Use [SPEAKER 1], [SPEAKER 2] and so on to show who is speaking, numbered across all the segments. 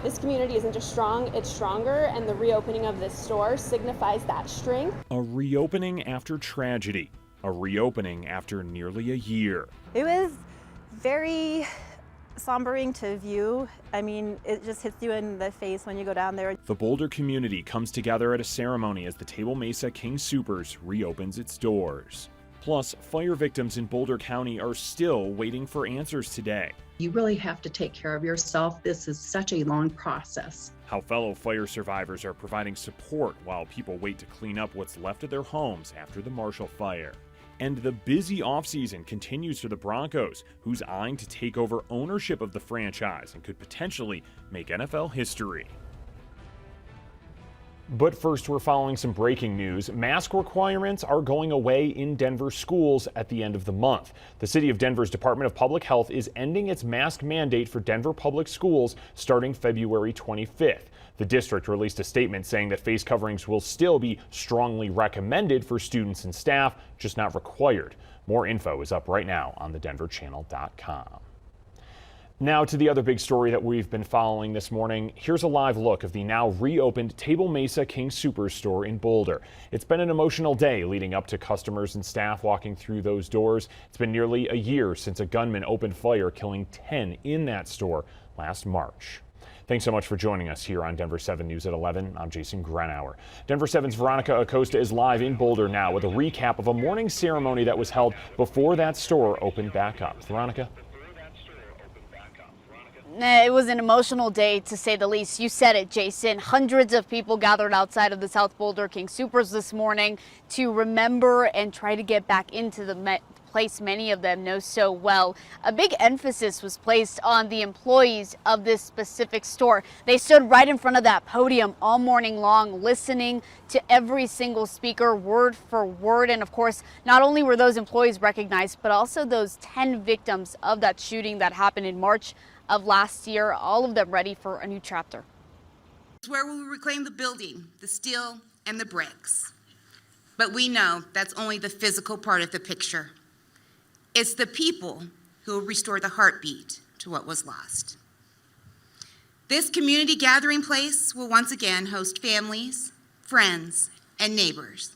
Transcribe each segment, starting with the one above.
[SPEAKER 1] This community isn't just strong, it's stronger, and the reopening of this store signifies that strength.
[SPEAKER 2] A reopening after tragedy. A reopening after nearly a year.
[SPEAKER 3] It was very sombering to view. I mean, it just hits you in the face when you go down there.
[SPEAKER 2] The Boulder community comes together at a ceremony as the Table Mesa King Soopers reopens its doors. Plus, fire victims in Boulder County are still waiting for answers today.
[SPEAKER 4] You really have to take care of yourself. This is such a long process.
[SPEAKER 2] How fellow fire survivors are providing support while people wait to clean up what's left of their homes after the Marshall Fire. And the busy offseason continues for the Broncos, who's eyeing to take over ownership of the franchise and could potentially make NFL history. But first, we're following some breaking news. Mask requirements are going away in Denver schools at the end of the month. The City of Denver's Department of Public Health is ending its mask mandate for Denver public schools starting February 25th. The district released a statement saying that face coverings will still be strongly recommended for students and staff, just not required. More info is up right now on thedenverchannel.com. Now to the other big story that we've been following this morning. Here's a live look of the now reopened Table Mesa King Superstore in Boulder. It's been an emotional day leading up to customers and staff walking through those doors. It's been nearly a year since a gunman opened fire, killing 10 in that store last March. Thanks so much for joining us here on Denver 7 News at 11. I'm Jason Grenauer. Denver 7's Veronica Acosta is live in Boulder now with a recap of a morning ceremony that was held before that store opened back up. Veronica?
[SPEAKER 5] It was an emotional day, to say the least. You said it, Jason. Hundreds of people gathered outside of the South Boulder King Soopers this morning to remember and try to get back into the place many of them know so well. A big emphasis was placed on the employees of this specific store. They stood right in front of that podium all morning long, listening to every single speaker, word for word. And of course, not only were those employees recognized, but also those 10 victims of that shooting that happened in March of last year, all of them ready for a new chapter.
[SPEAKER 6] It's where we reclaim the building, the steel and the bricks. But we know that's only the physical part of the picture. It's the people who will restore the heartbeat to what was lost. This community gathering place will once again host families, friends, and neighbors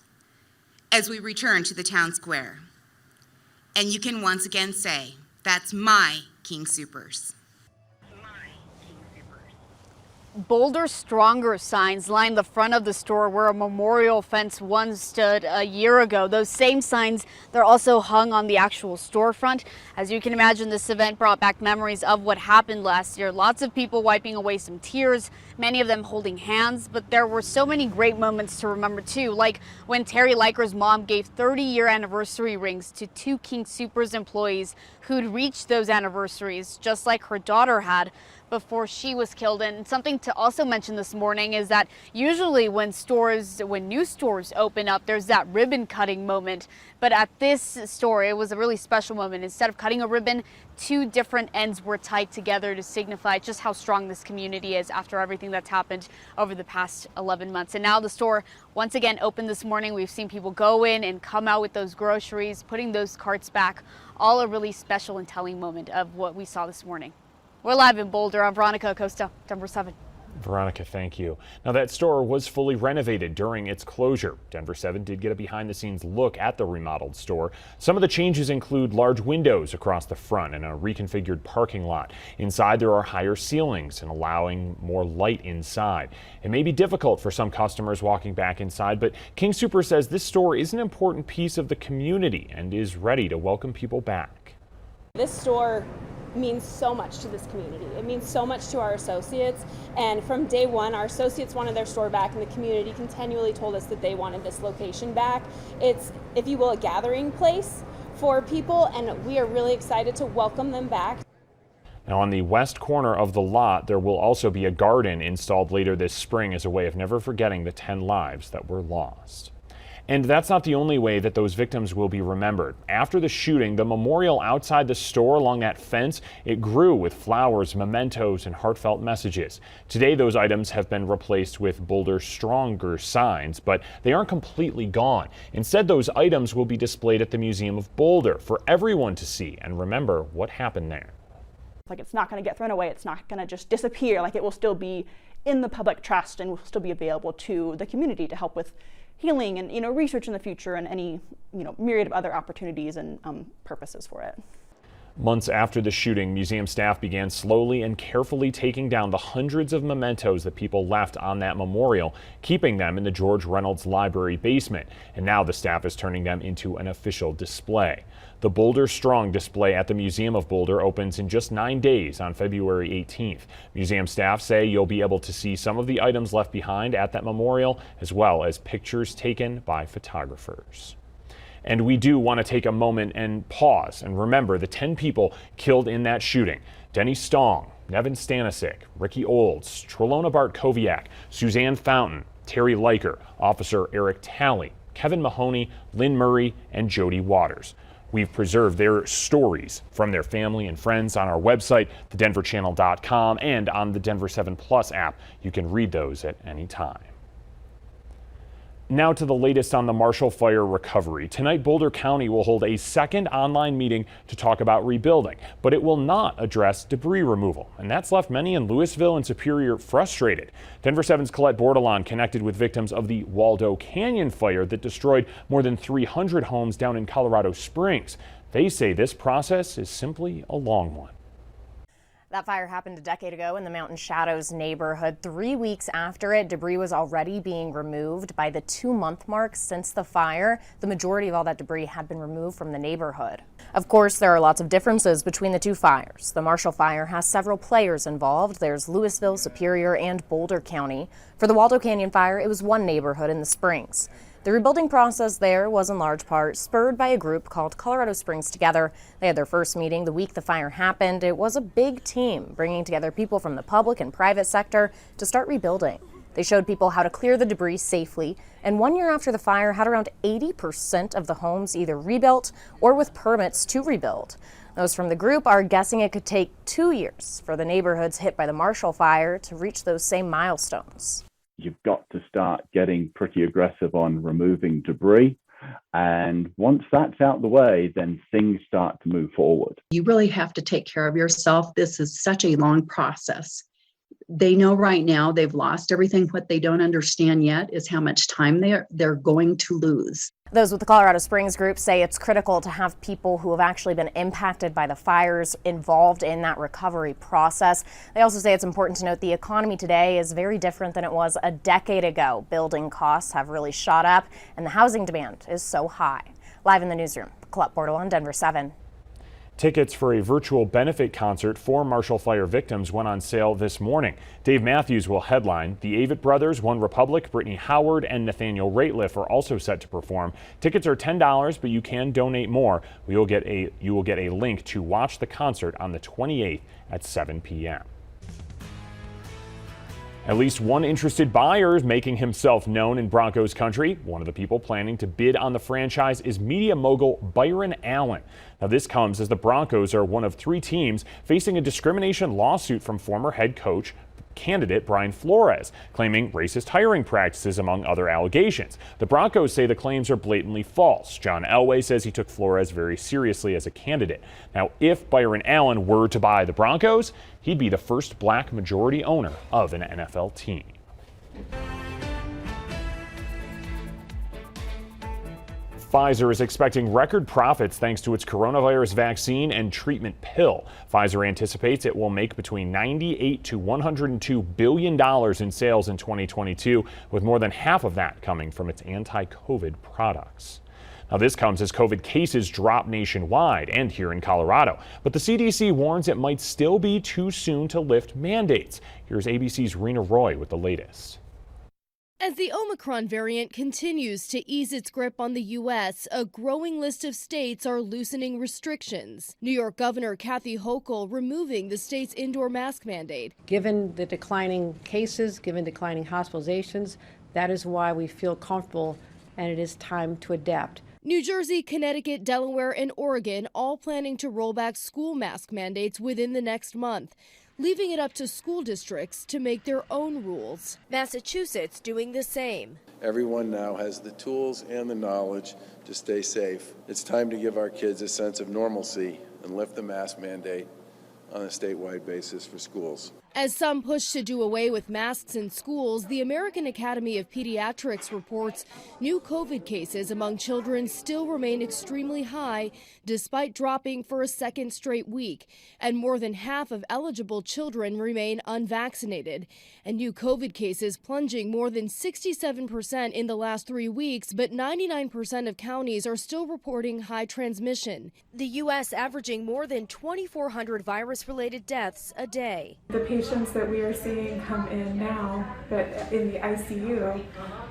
[SPEAKER 6] as we return to the town square. And you can once again say, that's my King Soopers.
[SPEAKER 5] Boulder Stronger signs line the front of the store where a memorial fence once stood a year ago. Those same signs, they're also hung on the actual storefront. As you can imagine, this event brought back memories of what happened last year. Lots of people wiping away some tears, many of them holding hands, but there were so many great moments to remember too, like when Terry Liker's mom gave 30-year anniversary rings to 2 King Soopers employees who'd reached those anniversaries, just like her daughter had before she was killed. And something to also mention this morning is that usually when new stores open up, there's that ribbon cutting moment. But at this store, it was a really special moment. Instead of cutting a ribbon, 2 different ends were tied together to signify just how strong this community is after everything that's happened over the past 11 months. And now the store once again opened this morning. We've seen people go in and come out with those groceries, putting those carts back. All a really special and telling moment of what we saw this morning. We're live in Boulder. I'm Veronica Acosta, Denver 7.
[SPEAKER 2] Veronica, thank you. Now, that store was fully renovated during its closure. Denver 7 did get a behind-the-scenes look at the remodeled store. Some of the changes include large windows across the front and a reconfigured parking lot. Inside, there are higher ceilings and allowing more light inside. It may be difficult for some customers walking back inside, but King Sooper says this store is an important piece of the community and is ready to welcome people back.
[SPEAKER 1] This store means so much to this community. It means so much to our associates, and from day one our associates wanted their store back, and the community continually told us that they wanted this location back. It's, if you will, a gathering place for people, and we are really excited to welcome them back.
[SPEAKER 2] Now, on the west corner of the lot, there will also be a garden installed later this spring as a way of never forgetting the 10 lives that were lost. And that's not the only way that those victims will be remembered. After the shooting, the memorial outside the store along that fence, it grew with flowers, mementos, and heartfelt messages. Today, those items have been replaced with Boulder Stronger signs, but they aren't completely gone. Instead, those items will be displayed at the Museum of Boulder for everyone to see and remember what happened there.
[SPEAKER 7] Like, it's not going to get thrown away. It's not going to just disappear. Like, it will still be in the public trust and will still be available to the community to help with healing and, research in the future and any, myriad of other opportunities and purposes for it.
[SPEAKER 2] Months after the shooting, museum staff began slowly and carefully taking down the hundreds of mementos that people left on that memorial, keeping them in the George Reynolds Library basement. And now the staff is turning them into an official display. The Boulder Strong display at the Museum of Boulder opens in just 9 days on February 18th. Museum staff say you'll be able to see some of the items left behind at that memorial, as well as pictures taken by photographers. And we do want to take a moment and pause and remember the 10 people killed in that shooting. Denny Stong, Nevin Stanisic, Ricky Olds, Trelona Bartkowiak, Suzanne Fountain, Terry Leiker, Officer Eric Talley, Kevin Mahoney, Lynn Murray, and Jody Waters. We've preserved their stories from their family and friends on our website, thedenverchannel.com, and on the Denver 7 Plus app. You can read those at any time. Now to the latest on the Marshall Fire recovery. Tonight, Boulder County will hold a second online meeting to talk about rebuilding, but it will not address debris removal. And that's left many in Louisville and Superior frustrated. Denver 7's Colette Bordelon connected with victims of the Waldo Canyon fire that destroyed more than 300 homes down in Colorado Springs. They say this process is simply a long one.
[SPEAKER 8] That fire happened a decade ago in the Mountain Shadows neighborhood. 3 weeks after it, debris was already being removed. By the 2-month mark since the fire, the majority of all that debris had been removed from the neighborhood. Of course, there are lots of differences between the two fires. The Marshall fire has several players involved. There's Louisville, Superior, and Boulder County. For the Waldo Canyon fire, it was one neighborhood in the Springs. The rebuilding process there was in large part spurred by a group called Colorado Springs Together. They had their first meeting the week the fire happened. It was a big team, bringing together people from the public and private sector to start rebuilding. They showed people how to clear the debris safely, and 1 year after the fire, had around 80% of the homes either rebuilt or with permits to rebuild. Those from the group are guessing it could take 2 years for the neighborhoods hit by the Marshall fire to reach those same milestones.
[SPEAKER 9] You've got to start getting pretty aggressive on removing debris. And once that's out the way, then things start to move forward.
[SPEAKER 4] You really have to take care of yourself. This is such a long process. They know right now they've lost everything. What they don't understand yet is how much time they're going to lose.
[SPEAKER 8] Those with the Colorado Springs group say it's critical to have people who have actually been impacted by the fires involved in that recovery process. They also say it's important to note the economy today is very different than it was a decade ago. Building costs have really shot up and the housing demand is so high. Live in the newsroom, Colette Bordelon, Denver 7.
[SPEAKER 2] Tickets for a virtual benefit concert for Marshall Fire victims went on sale this morning. Dave Matthews will headline. The Avett Brothers, One Republic, Brittany Howard, and Nathaniel Rateliff are also set to perform. Tickets are $10, but you can donate more. You will get a link to watch the concert on the 28th at 7 p.m. At least one interested buyer is making himself known in Broncos country. One of the people planning to bid on the franchise is media mogul Byron Allen. Now, this comes as the Broncos are one of 3 teams facing a discrimination lawsuit from former head coach candidate Brian Flores, claiming racist hiring practices among other allegations. The Broncos say the claims are blatantly false. John Elway says he took Flores very seriously as a candidate. Now, if Byron Allen were to buy the Broncos, he'd be the first black majority owner of an NFL team. Pfizer is expecting record profits thanks to its coronavirus vaccine and treatment pill. Pfizer anticipates it will make between $98 to $102 billion in sales in 2022, with more than half of that coming from its anti-COVID products. Now, this comes as COVID cases drop nationwide and here in Colorado. But the CDC warns it might still be too soon to lift mandates. Here's ABC's Rena Roy with the latest.
[SPEAKER 10] As the Omicron variant continues to ease its grip on the U.S., a growing list of states are loosening restrictions. New York Governor Kathy Hochul removing the state's indoor mask mandate.
[SPEAKER 11] Given the declining cases, given declining hospitalizations, that is why we feel comfortable and it is time to adapt.
[SPEAKER 10] New Jersey, Connecticut, Delaware, and Oregon all planning to roll back school mask mandates within the next month, leaving it up to school districts to make their own rules. Massachusetts doing the same.
[SPEAKER 12] Everyone now has the tools and the knowledge to stay safe. It's time to give our kids a sense of normalcy and lift the mask mandate on a statewide basis for schools.
[SPEAKER 10] As some push to do away with masks in schools, the American Academy of Pediatrics reports new COVID cases among children still remain extremely high, despite dropping for a second straight week. And more than half of eligible children remain unvaccinated. And new COVID cases plunging more than 67% in the last 3 weeks, but 99% of counties are still reporting high transmission. The U.S. averaging more than 2,400 virus-related deaths a day.
[SPEAKER 13] The patients that we are seeing come in now, that in the ICU,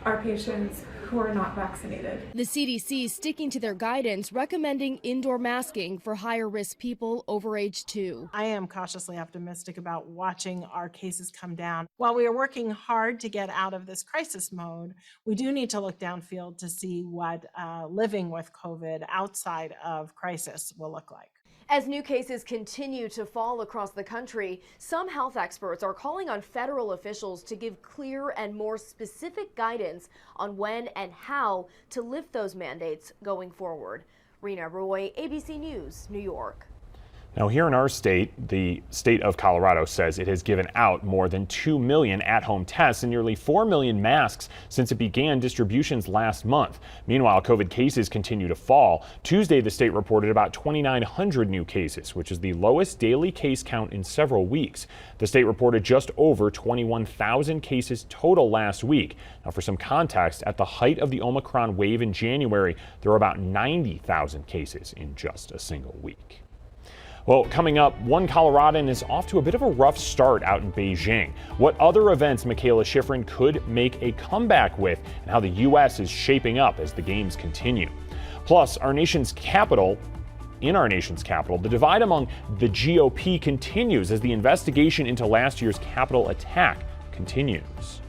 [SPEAKER 13] are patients who are not vaccinated.
[SPEAKER 10] The CDC sticking to their guidance, recommending indoor masking for higher risk people over age 2.
[SPEAKER 14] I am cautiously optimistic about watching our cases come down. While we are working hard to get out of this crisis mode, we do need to look downfield to see what living with COVID outside of crisis will look like.
[SPEAKER 15] As new cases continue to fall across the country, some health experts are calling on federal officials to give clear and more specific guidance on when and how to lift those mandates going forward. Rena Roy, ABC News, New York.
[SPEAKER 2] Now, here in our state, the state of Colorado says it has given out more than 2 million at-home tests and nearly 4 million masks since it began distributions last month. Meanwhile, COVID cases continue to fall. Tuesday, the state reported about 2,900 new cases, which is the lowest daily case count in several weeks. The state reported just over 21,000 cases total last week. Now, for some context, at the height of the Omicron wave in January, there were about 90,000 cases in just a single week. Well, coming up, one Coloradan is off to a bit of a rough start out in Beijing. What other events Michaela Schifrin could make a comeback with, and how the U.S. is shaping up as the games continue. Plus, in our nation's capital, the divide among the GOP continues as the investigation into last year's Capitol attack continues.